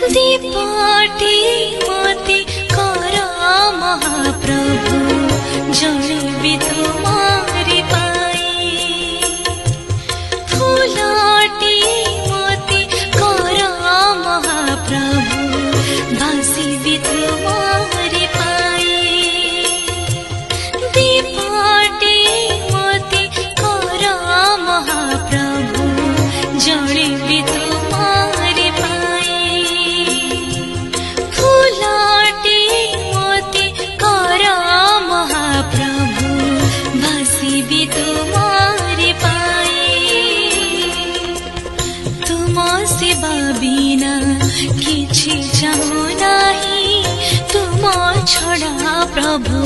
दीपटी मते कर महाप्रभु जलिबि तुम्हारी पाई फूलटी मते कर महाप्रभु भासिबि तुम्हारी पाई दीपटी मते कर महाप्रभु जलिबि तुम्हारी पाई फूलटी मते कर महाप्रभु भासिबि तुम्हारी पाई तुम सेवा बिना किछि चाहु नाही तुम छड़ा प्रभु